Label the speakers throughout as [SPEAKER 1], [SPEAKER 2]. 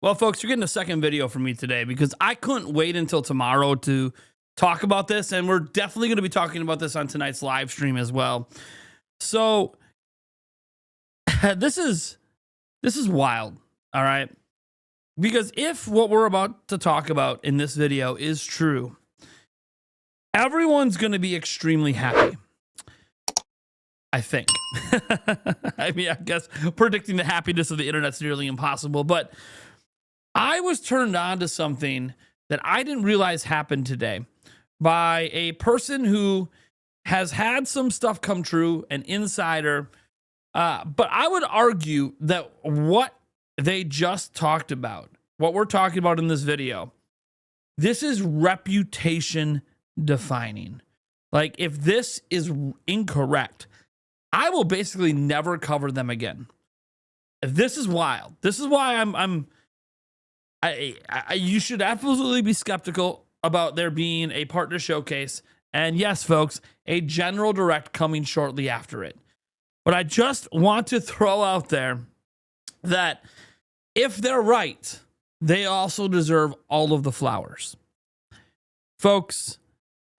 [SPEAKER 1] Well, folks, you're getting a second video from me today because I couldn't wait until tomorrow to talk about this. And we're definitely going to be talking about this on tonight's live stream as well. So this is wild. All right. Because if what we're about to talk about in this video is true, everyone's going to be extremely happy. I think. I mean, I guess predicting the happiness of the internet's nearly impossible, but I was turned on to something that I didn't realize happened today by a person who has had some stuff come true, an insider. But I would argue that what they just talked about, what we're talking about in this video, this is reputation defining. Like, if this is incorrect, I will basically never cover them again. This is wild. This is why you should absolutely be skeptical about there being a partner showcase. And yes, folks, a general direct coming shortly after it. But I just want to throw out there that if they're right, they also deserve all of the flowers. Folks,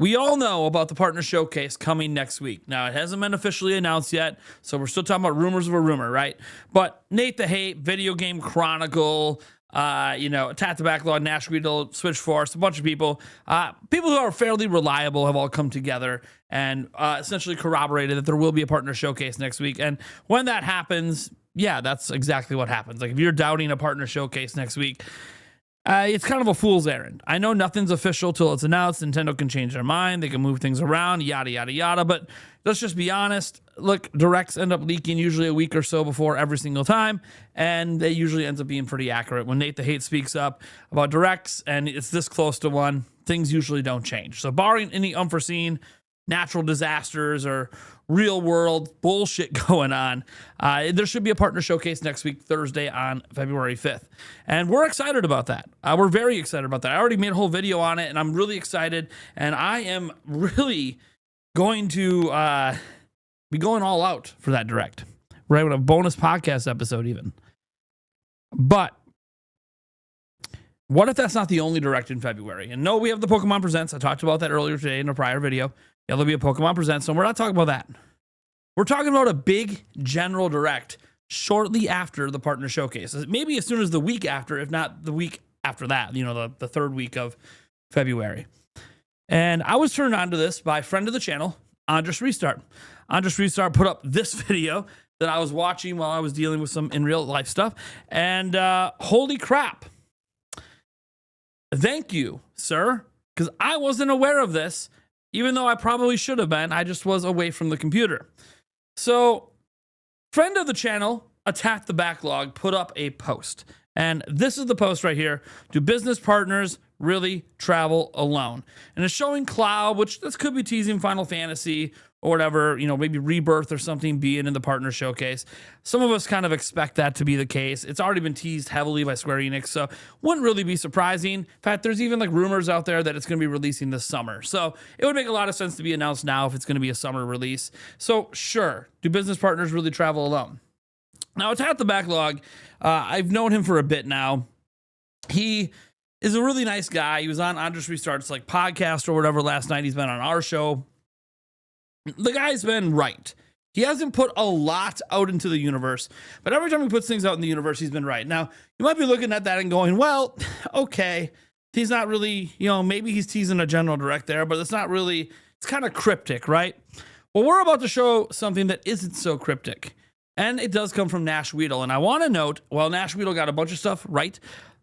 [SPEAKER 1] we all know about the partner showcase coming next week. Now, it hasn't been officially announced yet, so we're still talking about rumors of a rumor, right? But Nate the Hate, Video Game Chronicle, Attack the Backlog, Nash Riedel, Switch Force, a bunch of people who are fairly reliable have all come together and essentially corroborated that there will be a partner showcase next week. And when that happens, yeah, that's exactly what happens. Like, if you're doubting a partner showcase next week, it's kind of a fool's errand. I know nothing's official till it's announced. Nintendo can change their mind. They can move things around, yada, yada, yada. But let's just be honest. Look, directs end up leaking usually a week or so before every single time. And they usually ends up being pretty accurate. When Nate the Hate speaks up about directs and it's this close to one, things usually don't change. So barring any unforeseen natural disasters or real world bullshit going on, there should be a partner showcase next week, Thursday on February 5th. And we're excited about that. We're very excited about that. I already made a whole video on it and I'm really excited. And I am really going to be going all out for that direct. Right, with a bonus podcast episode even. But what if that's not the only direct in February? And no, we have the Pokemon Presents. I talked about that earlier today in a prior video. Yeah, there'll be a Pokemon Presents, so we're not talking about that. We're talking about a big general direct shortly after the partner showcase. Maybe as soon as the week after, if not the week after that, the third week of February. And I was turned on to this by a friend of the channel, Andres Restart. Andres Restart put up this video that I was watching while I was dealing with some in real life stuff. And holy crap. Thank you, sir, because I wasn't aware of this, even though I probably should have been. I just was away from the computer. So, friend of the channel, Attack the Backlog, put up a post. And this is the post right here. Do business partners really travel alone? And it's showing Cloud, which this could be teasing Final Fantasy or whatever, maybe Rebirth or something being in the partner showcase. Some of us kind of expect that to be the case. It's already been teased heavily by Square Enix, so wouldn't really be surprising. In fact, there's even like rumors out there that it's going to be releasing this summer. So it would make a lot of sense to be announced now if it's going to be a summer release. So sure, do business partners really travel alone? Now, Attack the Backlog, I've known him for a bit now. He is a really nice guy. He was on Andres Restart's like podcast or whatever last night. He's been on our show. The guy's been right. He hasn't put a lot out into the universe, but every time he puts things out in the universe, he's been right. Now, you might be looking at that and going, well, okay, he's not really, maybe he's teasing a general direct there, but it's not really, it's kind of cryptic, right? Well, we're about to show something that isn't so cryptic, and it does come from Nash Riedel. And I want to note, while Nash Riedel got a bunch of stuff right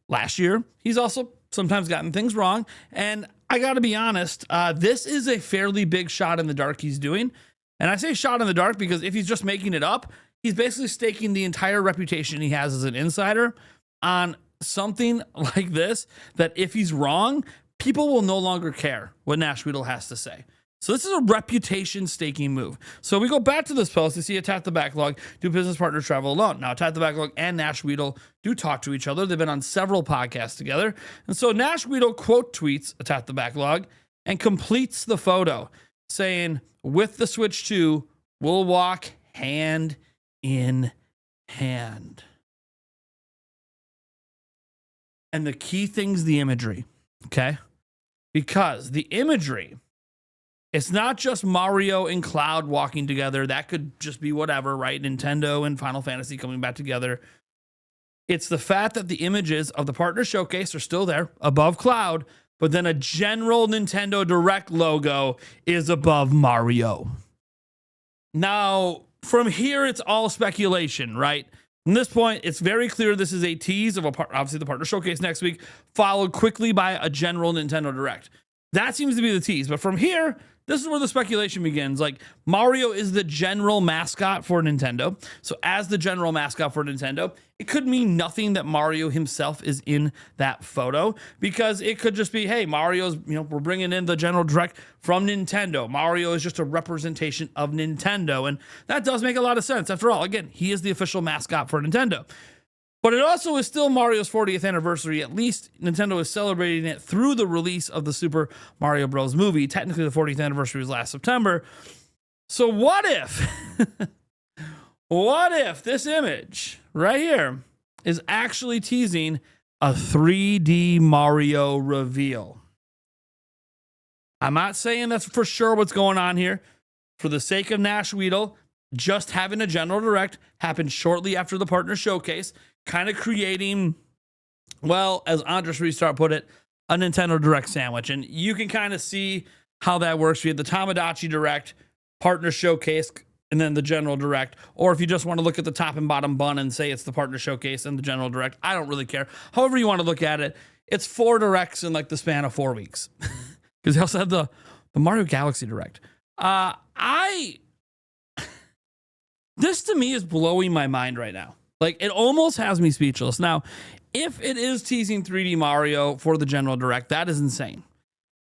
[SPEAKER 1] last year, he's also sometimes gotten things wrong, and I got to be honest, this is a fairly big shot in the dark he's doing. And I say shot in the dark because if he's just making it up, he's basically staking the entire reputation he has as an insider on something like this, that if he's wrong, people will no longer care what Nash Riedel has to say. So this is a reputation staking move. So we go back to this post to see Attack the Backlog, do business partners travel alone? Now, Attack the Backlog and Nash Riedel do talk to each other. They've been on several podcasts together. And so Nash Riedel quote tweets Attack the Backlog and completes the photo saying, with the Switch 2, we'll walk hand in hand. And the key thing's the imagery, okay? Because the imagery, it's not just Mario and Cloud walking together. That could just be whatever, right? Nintendo and Final Fantasy coming back together. It's the fact that the images of the partner showcase are still there above Cloud, but then a general Nintendo Direct logo is above Mario. Now, from here, it's all speculation, right? From this point, it's very clear this is a tease of obviously the partner showcase next week, followed quickly by a general Nintendo Direct. That seems to be the tease. But from here, this is where the speculation begins. Like, Mario is the general mascot for Nintendo. So as the general mascot for Nintendo, it could mean nothing that Mario himself is in that photo, because it could just be, hey, Mario's, we're bringing in the general direct from Nintendo. Mario is just a representation of Nintendo. And that does make a lot of sense. After all, again, he is the official mascot for Nintendo. But it also is still Mario's 40th anniversary. At least Nintendo is celebrating it through the release of the Super Mario Bros. Movie. Technically, the 40th anniversary was last September. So what if, what if this image right here is actually teasing a 3D Mario reveal? I'm not saying that's for sure what's going on here. For the sake of Nash Weedle, just having a general direct happen shortly after the partner showcase, kind of creating, well, as Andres Restart put it, a Nintendo Direct sandwich. And you can kind of see how that works. We had the Tomodachi Direct, partner showcase, and then the general direct. Or if you just want to look at the top and bottom bun and say it's the partner showcase and the general direct, I don't really care. However you want to look at it, it's 4 directs in like the span of 4 weeks. Because they also had the Mario Galaxy Direct. This to me is blowing my mind right now. Like, it almost has me speechless. Now, if it is teasing 3D Mario for the general direct, that is insane.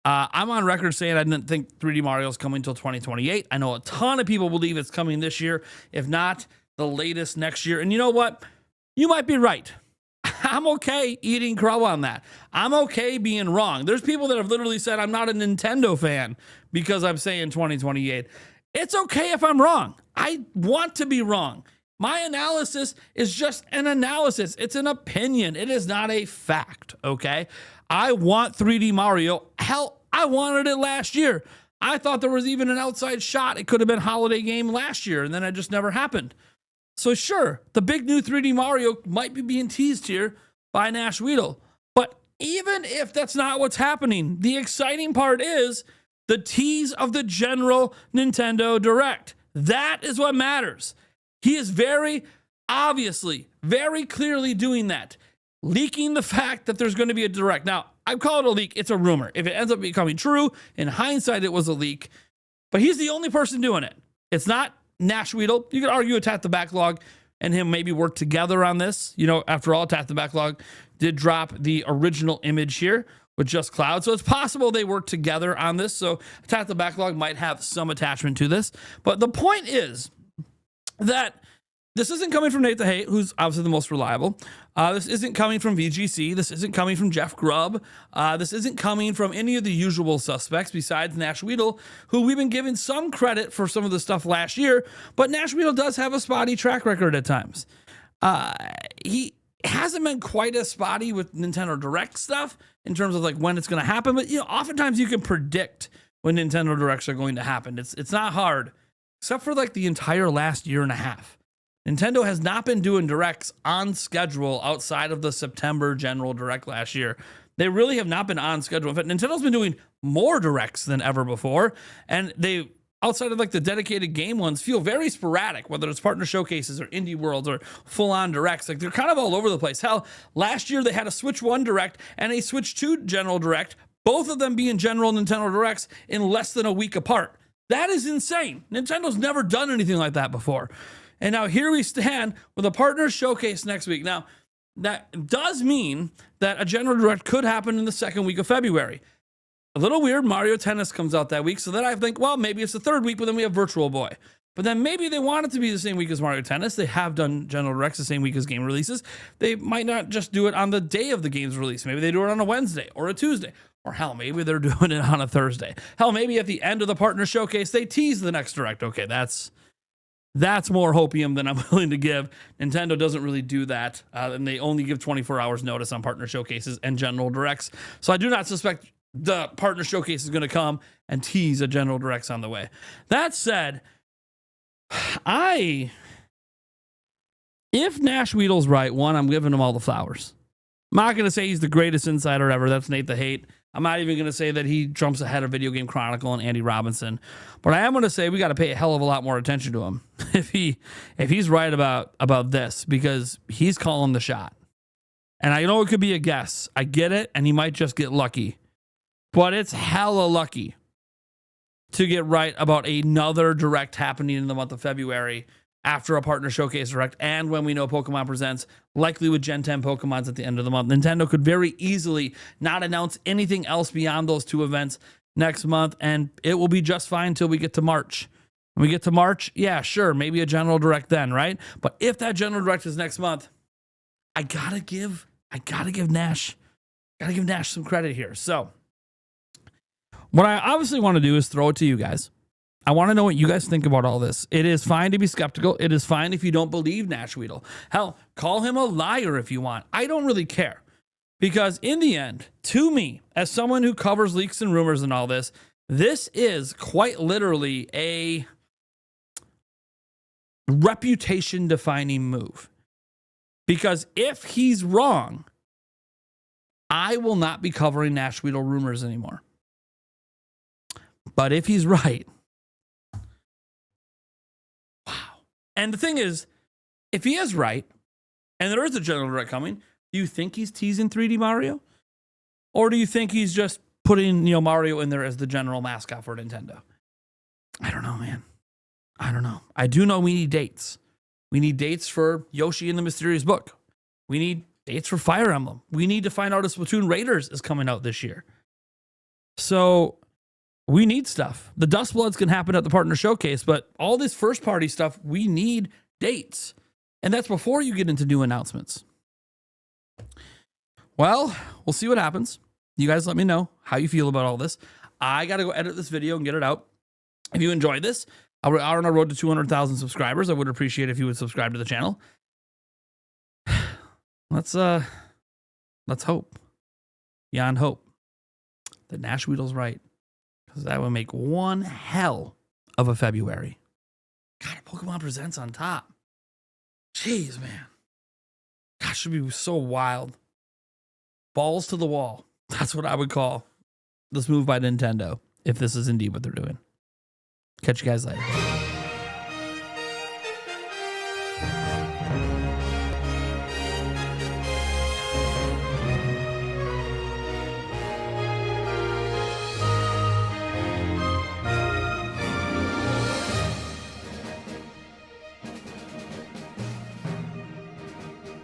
[SPEAKER 1] I'm on record saying I didn't think 3D Mario is coming until 2028. I know a ton of people believe it's coming this year, if not the latest next year. And you know what? You might be right. I'm okay eating crow on that. I'm okay being wrong. There's people that have literally said I'm not a Nintendo fan because I'm saying 2028. It's okay if I'm wrong. I want to be wrong. My analysis is just an analysis. It's an opinion. It is not a fact, okay? I want 3D Mario. Hell, I wanted it last year. I thought there was even an outside shot. It could have been holiday game last year, and then it just never happened. So sure, the big new 3D Mario might be being teased here by Nash Weedle. But even if that's not what's happening, the exciting part is the tease of the general Nintendo Direct. That is what matters. He is very obviously, very clearly doing that, leaking the fact that there's going to be a direct. Now, I call it a leak. It's a rumor. If it ends up becoming true, in hindsight, it was a leak. But he's the only person doing it. It's not Nash Weedle. You could argue Attack the Backlog and him maybe work together on this. After all, Attack the Backlog did drop the original image here with just Cloud. So it's possible they work together on this. So Attack the Backlog might have some attachment to this. But the point is that this isn't coming from Nate the Hate, who's obviously the most reliable. This isn't coming from VGC. This isn't coming from Jeff Grubb. This isn't coming from any of the usual suspects besides Nash Weedle, who we've been giving some credit for some of the stuff last year. But Nash Weedle does have a spotty track record at times. He hasn't been quite as spotty with Nintendo Direct stuff in terms of like when it's going to happen. But oftentimes you can predict when Nintendo Directs are going to happen. It's not hard, except for like the entire last year and a half. Nintendo has not been doing directs on schedule outside of the September general direct last year. They really have not been on schedule. In fact, Nintendo's been doing more directs than ever before. And they, outside of like the dedicated game ones, feel very sporadic, whether it's partner showcases or indie worlds or full-on directs. Like, they're kind of all over the place. Hell, last year they had a Switch 1 direct and a Switch 2 general direct, both of them being general Nintendo directs in less than a week apart. That is insane. Nintendo's never done anything like that before. And now here we stand with a partner showcase next week. Now, that does mean that a general direct could happen in the second week of February. A little weird, Mario Tennis comes out that week. So then I think, well, maybe it's the third week, but then we have Virtual Boy. But then maybe they want it to be the same week as Mario Tennis. They have done general directs the same week as game releases. They might not just do it on the day of the game's release. Maybe they do it on a Wednesday or a Tuesday. Or hell, maybe they're doing it on a Thursday. Hell, maybe at the end of the partner showcase, they tease the next direct. Okay, that's That's more hopium than I'm willing to give. Nintendo doesn't really do that, and they only give 24 hours notice on partner showcases and general directs. So I do not suspect the partner showcase is going to come and tease a general directs on the way. That said, if Nash Weedle's right, one, I'm giving him all the flowers. I'm not going to say he's the greatest insider ever. That's Nate the Hate. I'm not even going to say that he jumps ahead of Video Game Chronicle and Andy Robinson. But I am going to say we got to pay a hell of a lot more attention to him if he's right about this, because he's calling the shot. And I know it could be a guess. I get it, and he might just get lucky. But it's hella lucky to get right about another direct happening in the month of February after a partner showcase direct, and when we know Pokemon Presents, likely with Gen 10 Pokemons at the end of the month. Nintendo could very easily not announce anything else beyond those two events next month, and it will be just fine until we get to March. When we get to March, yeah, sure, maybe a general direct then, right? But if that general direct is next month, I gotta give Nash some credit here. So what I obviously want to do is throw it to you guys. I want to know what you guys think about all this. It is fine to be skeptical. It is fine if you don't believe Nash Weedle. Hell, call him a liar if you want. I don't really care. Because in the end, to me, as someone who covers leaks and rumors and all this, this is quite literally a reputation-defining move. Because if he's wrong, I will not be covering Nash Weedle rumors anymore. But if he's right, and the thing is, if he is right, and there is a general direct coming, do you think he's teasing 3D Mario? Or do you think he's just putting, Mario in there as the general mascot for Nintendo? I don't know, man. I don't know. I do know we need dates. We need dates for Yoshi and the Mysterious Book. We need dates for Fire Emblem. We need to find out if Splatoon Raiders is coming out this year. So we need stuff. The Dust Bloods can happen at the partner showcase, but all this first party stuff, we need dates. And that's before you get into new announcements. Well, we'll see what happens. You guys let me know how you feel about all this. I got to go edit this video and get it out. If you enjoyed this, we're on our road to 200,000 subscribers. I would appreciate if you would subscribe to the channel. Let's hope. Beyond hope that Nash Weedle's right. Because that would make one hell of a February. God, Pokemon Presents on top. Jeez, man. Gosh, should be so wild. Balls to the wall. That's what I would call this move by Nintendo, if this is indeed what they're doing. Catch you guys later.